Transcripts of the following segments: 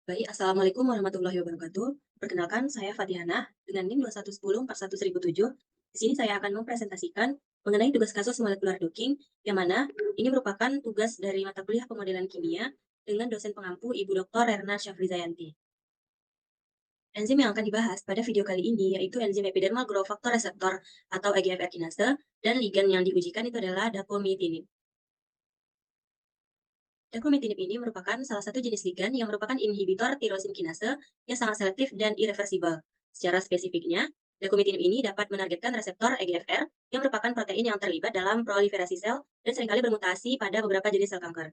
Baik, Assalamualaikum warahmatullahi wabarakatuh. Perkenalkan, saya Fatihana dengan NIM 2110417. Di sini saya akan mempresentasikan mengenai tugas kasus molekular docking, yang mana ini merupakan tugas dari mata kuliah pemodelan kimia dengan dosen pengampu Ibu Dr. Erna Syafrizayanti. Enzim yang akan dibahas pada video kali ini yaitu enzim epidermal growth factor receptor atau EGFR kinase, dan ligan yang diujikan itu adalah dacomitinib. Dacomitinib ini merupakan salah satu jenis ligan yang merupakan inhibitor tirosin kinase yang sangat selektif dan irreversibel. Secara spesifiknya, dacomitinib ini dapat menargetkan reseptor EGFR yang merupakan protein yang terlibat dalam proliferasi sel dan seringkali bermutasi pada beberapa jenis sel kanker.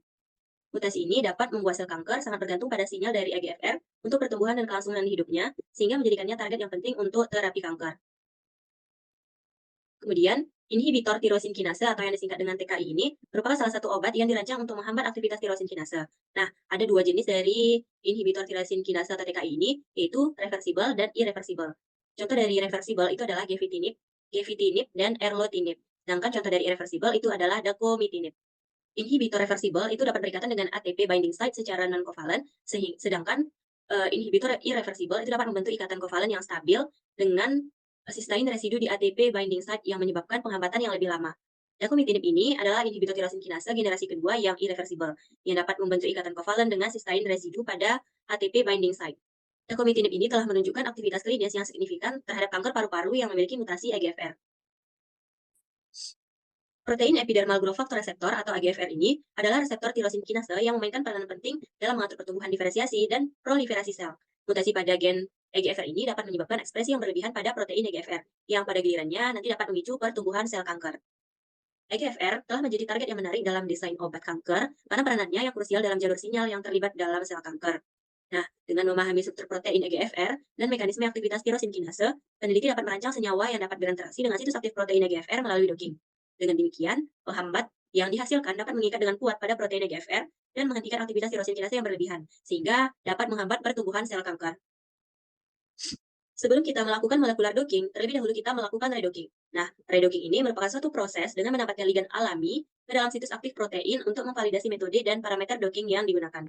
Mutasi ini dapat membuat sel kanker sangat bergantung pada sinyal dari EGFR untuk pertumbuhan dan kelangsungan hidupnya, sehingga menjadikannya target yang penting untuk terapi kanker. Kemudian, inhibitor tirosin kinase atau yang disingkat dengan TKI ini merupakan salah satu obat yang dirancang untuk menghambat aktivitas tirosin kinase. Nah, ada dua jenis dari inhibitor tirosin kinase atau TKI ini, yaitu reversible dan irreversible. Contoh dari reversible itu adalah gefitinib, dan erlotinib. Sedangkan contoh dari irreversible itu adalah dacomitinib. Inhibitor reversible itu dapat berikatan dengan ATP binding site secara non-kovalen, sedangkan inhibitor irreversible itu dapat membentuk ikatan kovalen yang stabil dengan sistein residu di ATP binding site yang menyebabkan penghambatan yang lebih lama. Dacomitinib ini adalah inhibitor tirosin kinase generasi kedua yang irreversible, yang dapat membentuk ikatan kovalen dengan sistein residu pada ATP binding site. Dacomitinib ini telah menunjukkan aktivitas klinis yang signifikan terhadap kanker paru-paru yang memiliki mutasi EGFR. Protein epidermal growth factor receptor atau EGFR ini adalah reseptor tirosin kinase yang memainkan peranan penting dalam mengatur pertumbuhan diferensiasi dan proliferasi sel. Mutasi pada gen EGFR ini dapat menyebabkan ekspresi yang berlebihan pada protein EGFR, yang pada gilirannya nanti dapat memicu pertumbuhan sel kanker. EGFR telah menjadi target yang menarik dalam desain obat kanker karena peranannya yang krusial dalam jalur sinyal yang terlibat dalam sel kanker. Nah, dengan memahami struktur protein EGFR dan mekanisme aktivitas tirosin kinase, peneliti dapat merancang senyawa yang dapat berinteraksi dengan situs aktif protein EGFR melalui docking. Dengan demikian, penghambat yang dihasilkan dapat mengikat dengan kuat pada protein EGFR dan menghentikan aktivitas tirosin kinase yang berlebihan, sehingga dapat menghambat pertumbuhan sel kanker. Sebelum kita melakukan molecular docking, terlebih dahulu kita melakukan redocking. Nah, redocking ini merupakan suatu proses dengan menempatkan ligan alami ke dalam situs aktif protein untuk memvalidasi metode dan parameter docking yang digunakan.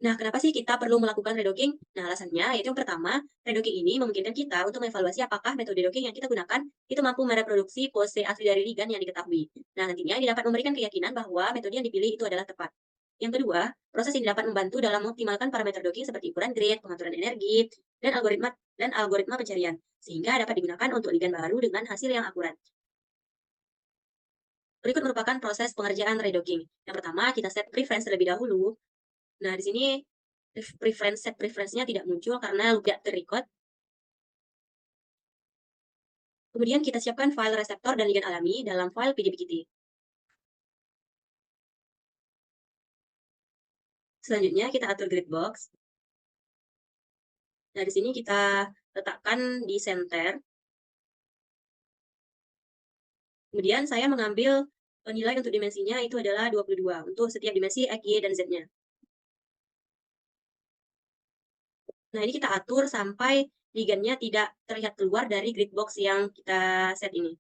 Nah, kenapa sih kita perlu melakukan redocking? Nah, alasannya yaitu yang pertama, redocking ini memungkinkan kita untuk mengevaluasi apakah metode docking yang kita gunakan itu mampu mereproduksi pose asli dari ligan yang diketahui. Nah, nantinya ini dapat memberikan keyakinan bahwa metode yang dipilih itu adalah tepat. Yang kedua, proses ini dapat membantu dalam mengoptimalkan parameter docking seperti ukuran grid, pengaturan energi, dan algoritma pencarian, sehingga dapat digunakan untuk ligan baru dengan hasil yang akurat. Berikut merupakan proses pengerjaan redocking. Yang pertama, kita set preference terlebih dahulu. Nah, di sini set preference-nya tidak muncul karena tidak terrecord. Kemudian kita siapkan file reseptor dan ligan alami dalam file PDBQT. Selanjutnya kita atur grid box. Nah, di sini kita letakkan di center. Kemudian saya mengambil nilai untuk dimensinya itu adalah 22 untuk setiap dimensi X, Y, dan Z-nya. Nah, ini kita atur sampai ligannya tidak terlihat keluar dari grid box yang kita set ini.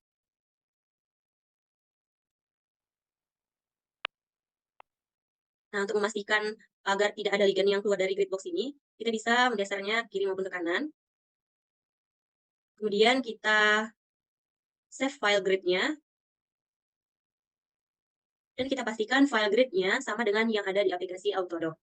Nah, untuk memastikan agar tidak ada ligan yang keluar dari grid box ini, kita bisa menggesernya ke kiri maupun ke kanan. Kemudian kita save file grid-nya, dan kita pastikan file grid-nya sama dengan yang ada di aplikasi Autodoc.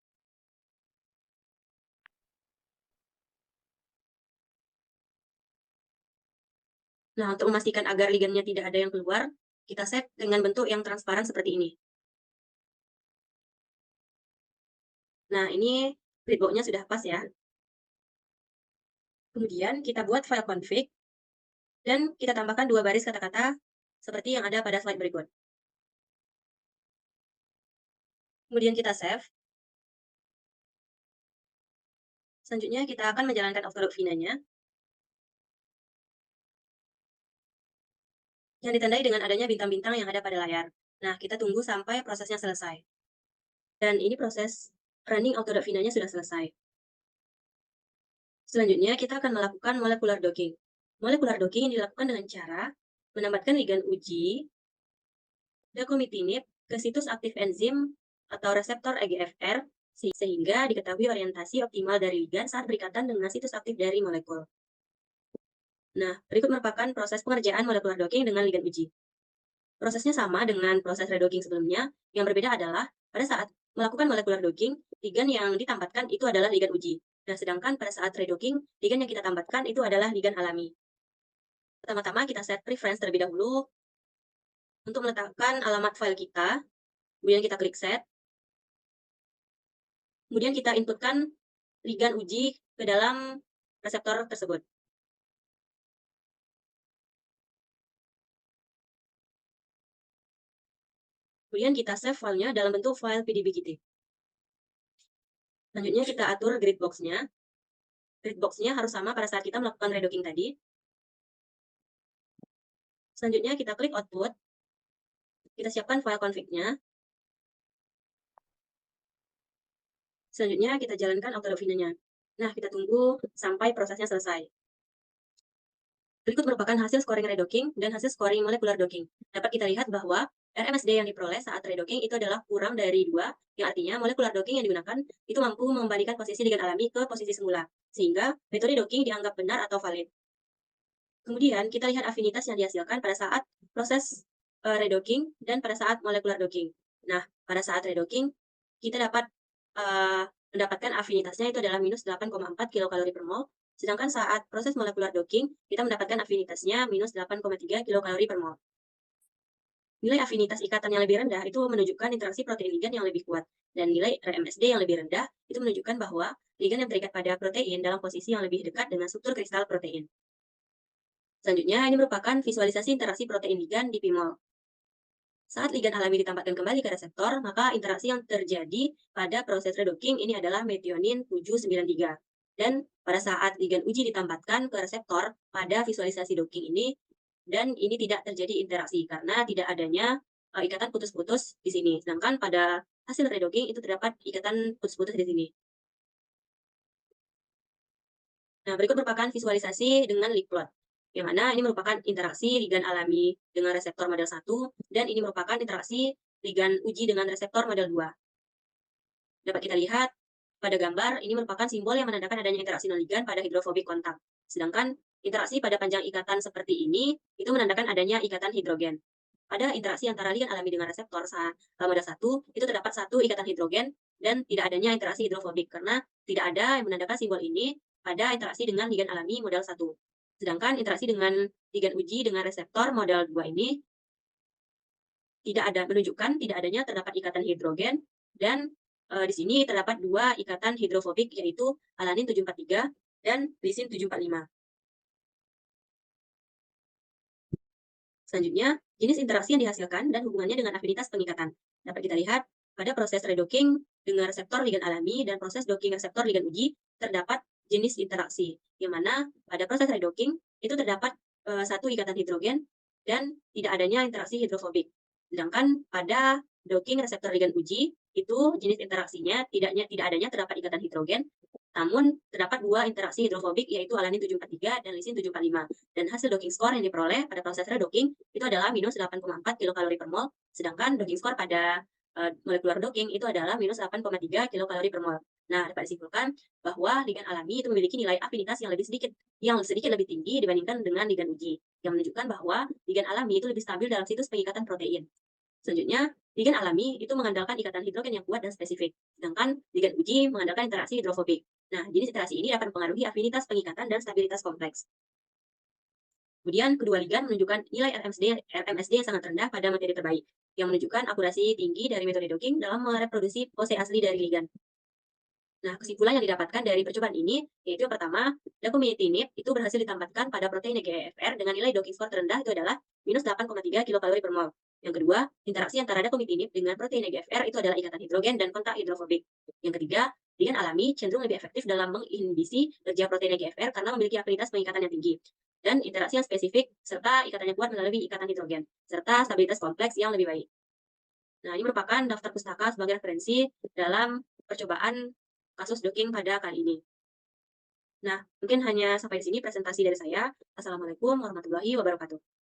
Nah, untuk memastikan agar ligannya tidak ada yang keluar, kita set dengan bentuk yang transparan seperti ini. Nah, ini grid box-nya sudah pas ya. Kemudian kita buat file config, dan kita tambahkan 2 baris kata-kata seperti yang ada pada slide berikut. Kemudian kita save. Selanjutnya kita akan menjalankan Autodoc Vina-nya, yang ditandai dengan adanya bintang-bintang yang ada pada layar. Nah, kita tunggu sampai prosesnya selesai. Dan ini proses running Autodoc Vina-nya sudah selesai. Selanjutnya, kita akan melakukan molecular docking. Molecular docking dilakukan dengan cara menambahkan ligan uji dacomitinib ke situs aktif enzim atau reseptor EGFR sehingga diketahui orientasi optimal dari ligan saat berikatan dengan situs aktif dari molekul. Nah, berikut merupakan proses pengerjaan molekular docking dengan ligan uji. Prosesnya sama dengan proses redocking sebelumnya, yang berbeda adalah pada saat melakukan molekular docking, ligan yang ditambahkan itu adalah ligan uji. Nah, sedangkan pada saat redocking, ligan yang kita tambahkan itu adalah ligan alami. Pertama-tama kita set preference terlebih dahulu untuk meletakkan alamat file kita, kemudian kita klik set, kemudian kita inputkan ligan uji ke dalam reseptor tersebut. Kemudian kita save filenya dalam bentuk file PDB-GT. Selanjutnya kita atur grid box-nya. Grid box-nya harus sama pada saat kita melakukan redocking tadi. Selanjutnya kita klik output. Kita siapkan file config-nya. Selanjutnya kita jalankan autodefine-nya. Nah, kita tunggu sampai prosesnya selesai. Berikut merupakan hasil scoring redocking dan hasil scoring molecular docking. Dapat kita lihat bahwa RMSD yang diperoleh saat redocking itu adalah kurang dari 2, yang artinya molecular docking yang digunakan itu mampu mengembalikan posisi ligan alami ke posisi semula, sehingga metode docking dianggap benar atau valid. Kemudian, kita lihat afinitas yang dihasilkan pada saat proses redocking dan pada saat molecular docking. Nah, pada saat redocking, kita dapat mendapatkan afinitasnya itu adalah minus 8,4 kilokalori per mol, sedangkan saat proses molecular docking, kita mendapatkan afinitasnya minus 8,3 kilokalori per mol. Nilai afinitas ikatan yang lebih rendah itu menunjukkan interaksi protein ligan yang lebih kuat, dan nilai RMSD yang lebih rendah itu menunjukkan bahwa ligan yang terikat pada protein dalam posisi yang lebih dekat dengan struktur kristal protein. Selanjutnya, ini merupakan visualisasi interaksi protein ligan di PIMOL. Saat ligan alami ditambahkan kembali ke reseptor, maka interaksi yang terjadi pada proses redocking ini adalah metionin 793. Dan pada saat ligan uji ditambahkan ke reseptor pada visualisasi docking ini, dan ini tidak terjadi interaksi karena tidak adanya ikatan putus-putus di sini. Sedangkan pada hasil redocking itu terdapat ikatan putus-putus di sini. Nah, berikut merupakan visualisasi dengan leak plot, yang mana ini merupakan interaksi ligan alami dengan reseptor model 1, dan ini merupakan interaksi ligan uji dengan reseptor model 2. Dapat kita lihat pada gambar, ini merupakan simbol yang menandakan adanya interaksi non-ligan pada hidrofobik kontak. Sedangkan interaksi pada panjang ikatan seperti ini, itu menandakan adanya ikatan hidrogen. Pada interaksi antara ligan alami dengan reseptor model 1, itu terdapat satu ikatan hidrogen dan tidak adanya interaksi hidrofobik karena tidak ada yang menandakan simbol ini pada interaksi dengan ligan alami model 1. Sedangkan interaksi dengan ligan uji dengan reseptor model 2 ini menunjukkan tidak adanya terdapat ikatan hidrogen dan di sini terdapat dua ikatan hidrofobik yaitu alanin 743 dan lisin 745. Selanjutnya, jenis interaksi yang dihasilkan dan hubungannya dengan afinitas pengikatan. Dapat kita lihat pada proses redocking dengan reseptor ligan alami dan proses docking reseptor ligan uji terdapat jenis interaksi, yang mana pada proses redocking itu terdapat satu ikatan hidrogen dan tidak adanya interaksi hidrofobik. Sedangkan pada docking reseptor ligan uji itu jenis interaksinya tidak adanya terdapat ikatan hidrogen, namun terdapat dua interaksi hidrofobik yaitu alanin 743 dan lisin 745. Dan hasil docking score yang diperoleh pada proses redocking itu adalah minus 8,4 kilokalori per mol, sedangkan docking score pada molekular docking itu adalah minus 8,3 kilokalori per mol. Nah, dapat disimpulkan bahwa ligan alami itu memiliki nilai afinitas yang sedikit lebih tinggi dibandingkan dengan ligan uji, yang menunjukkan bahwa ligan alami itu lebih stabil dalam situs pengikatan protein. Selanjutnya, ligan alami itu mengandalkan ikatan hidrogen yang kuat dan spesifik, sedangkan ligan uji mengandalkan interaksi hidrofobik. Nah, jenis interaksi ini dapat mempengaruhi afinitas pengikatan dan stabilitas kompleks. Kemudian, kedua ligan menunjukkan nilai RMSD yang sangat rendah pada materi terbaik, yang menunjukkan akurasi tinggi dari metode docking dalam mereproduksi pose asli dari ligan. Nah, kesimpulan yang didapatkan dari percobaan ini, yaitu yang pertama, dacomitinib itu berhasil ditambahkan pada protein EGFR dengan nilai docking score terendah itu adalah minus 8,3 kilokalori per mol. Yang kedua, interaksi antara dacomitinib dengan protein EGFR itu adalah ikatan hidrogen dan kontak hidrofobik. Yang ketiga, ligan alami cenderung lebih efektif dalam menginhibisi kerja protein EGFR karena memiliki afinitas pengikatan yang tinggi. Dan interaksi yang spesifik serta ikatan yang kuat melalui ikatan hidrogen, serta stabilitas kompleks yang lebih baik. Nah, ini merupakan daftar pustaka sebagai referensi dalam percobaan kasus docking pada kali ini. Nah, mungkin hanya sampai di sini presentasi dari saya. Assalamualaikum warahmatullahi wabarakatuh.